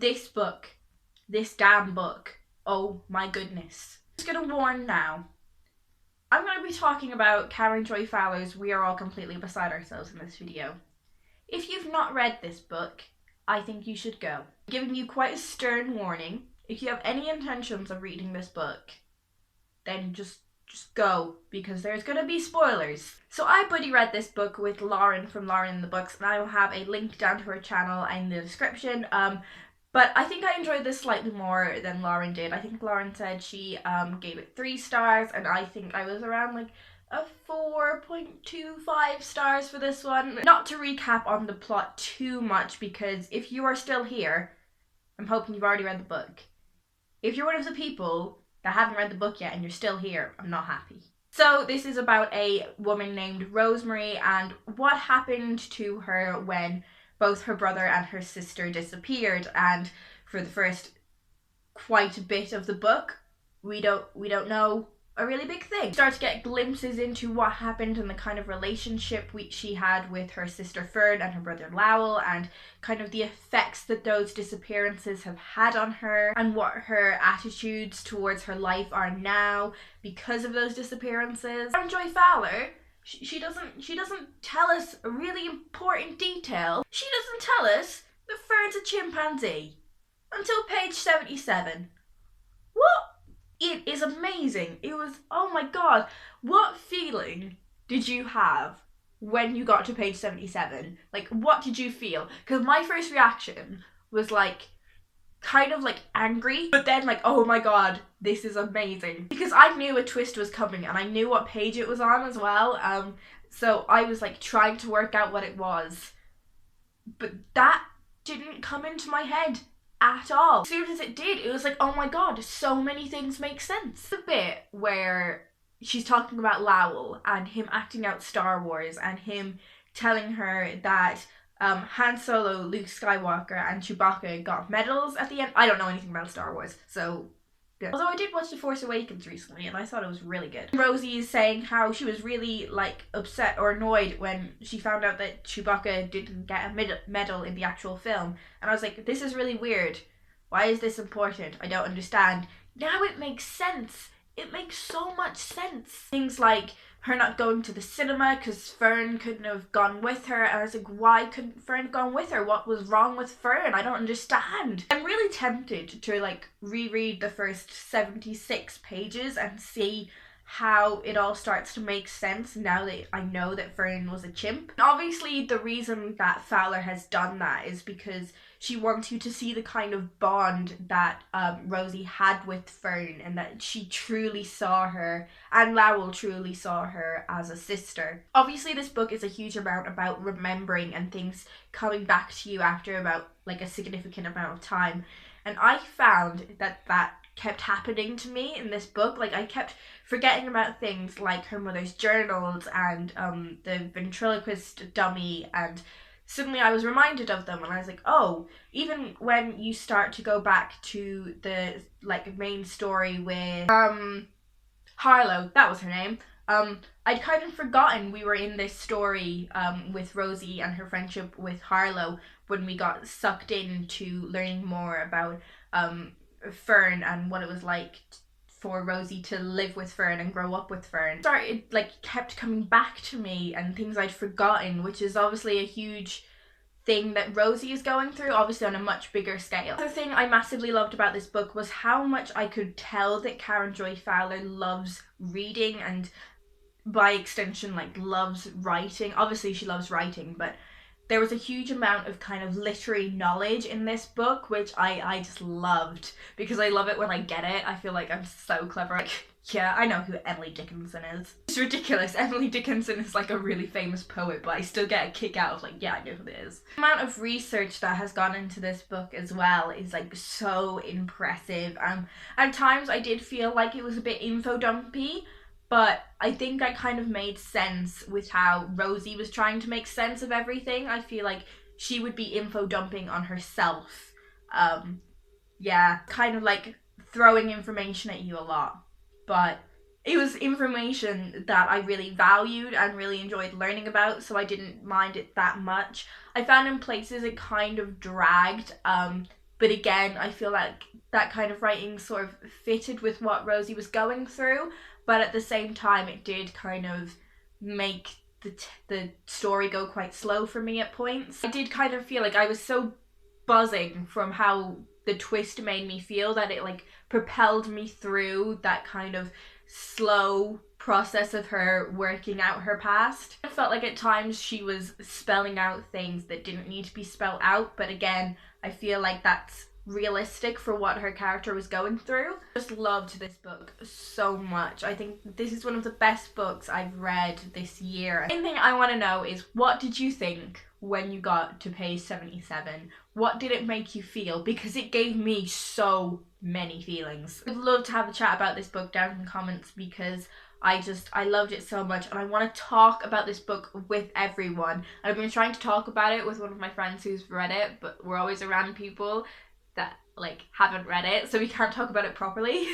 this book, this damn book, oh my goodness. I'm just gonna warn now, I'm gonna be talking about Karen Joy Fowler's We Are All Completely Beside Ourselves in this video. If you've not read this book, I think you should go. I'm giving you quite a stern warning. If you have any intentions of reading this book, then just go, because there's gonna be spoilers. So I buddy read this book with Lauren from Lauren in the Books, and I will have a link down to her channel in the description. But I think I enjoyed this slightly more than Lauren did. I think Lauren said she gave it 3 stars, and I think I was around like a 4.25 stars for this one. Not to recap on the plot too much, because if you are still here, I'm hoping you've already read the book. If you're one of the people that haven't read the book yet and you're still here, I'm not happy. So this is about a woman named Rosemary and what happened to her when both her brother and her sister disappeared. And for the first quite a bit of the book, we don't know a really big thing. We start to get glimpses into what happened and the kind of relationship she had with her sister Fern and her brother Lowell, and kind of the effects that those disappearances have had on her, and what her attitudes towards her life are now because of those disappearances. Karen Joy Fowler, she doesn't tell us a really important detail. She doesn't tell us that Fern's a chimpanzee until page 77. What? It is amazing. It was, oh my god, what feeling did you have when you got to page 77? Like, what did you feel? Because my first reaction was like, kind of like angry, but then like, oh my god, this is amazing. Because I knew a twist was coming and I knew what page it was on as well. So I was like trying to work out what it was. But that didn't come into my head at all. As soon as it did, it was like, oh my god, so many things make sense. The bit where she's talking about Lowell and him acting out Star Wars and him telling her that Han Solo, Luke Skywalker and Chewbacca got medals at the end. I don't know anything about Star Wars, so yeah. Although I did watch The Force Awakens recently and I thought it was really good. Rosie is saying how she was really like upset or annoyed when she found out that Chewbacca didn't get a medal in the actual film. And I was like, this is really weird. Why is this important? I don't understand. Now it makes sense. It makes so much sense. Things like her not going to the cinema because Fern couldn't have gone with her. And I was like, why couldn't Fern have gone with her? What was wrong with Fern? I don't understand. I'm really tempted to like reread the first 76 pages and see how it all starts to make sense now that I know that Fern was a chimp. And obviously the reason that Fowler has done that is because she wants you to see the kind of bond that Rosie had with Fern, and that she truly saw her, and Lowell truly saw her as a sister. Obviously this book is a huge amount about remembering and things coming back to you after about like a significant amount of time. And I found that kept happening to me in this book. Like, I kept forgetting about things like her mother's journals and the ventriloquist dummy, and suddenly I was reminded of them and I was like, oh, even when you start to go back to the like main story with Harlow, that was her name. I'd kind of forgotten we were in this story with Rosie and her friendship with Harlow when we got sucked into learning more about Fern and what it was like for Rosie to live with Fern and grow up with Fern. It like kept coming back to me, and things I'd forgotten, which is obviously a huge thing that Rosie is going through, obviously on a much bigger scale. The other thing I massively loved about this book was how much I could tell that Karen Joy Fowler loves reading, and by extension like loves writing. Obviously she loves writing, but there was a huge amount of kind of literary knowledge in this book, which I just loved, because I love it when I get it. I feel like I'm so clever. Like, yeah, I know who Emily Dickinson is. It's ridiculous. Emily Dickinson is like a really famous poet, but I still get a kick out of like, yeah, I know who it is. The amount of research that has gone into this book as well is like so impressive. At times I did feel like it was a bit info dumpy, but I think I kind of made sense with how Rosie was trying to make sense of everything. I feel like she would be info dumping on herself. Yeah, kind of like throwing information at you a lot. But it was information that I really valued and really enjoyed learning about, so I didn't mind it that much. I found in places it kind of dragged, but again, I feel like that kind of writing sort of fitted with what Rosie was going through, but at the same time it did kind of make the story go quite slow for me at points. I did kind of feel like I was so buzzing from how the twist made me feel that it like propelled me through that kind of slow process of her working out her past. I felt like at times she was spelling out things that didn't need to be spelled out, but again, I feel like that's realistic for what her character was going through. I just loved this book so much. I think this is one of the best books I've read this year. The main thing I want to know is, what did you think when you got to page 77? What did it make you feel? Because it gave me so many feelings. I'd love to have a chat about this book down in the comments, because I loved it so much and I want to talk about this book with everyone. I've been trying to talk about it with one of my friends who's read it, but we're always around people that like haven't read it, so we can't talk about it properly.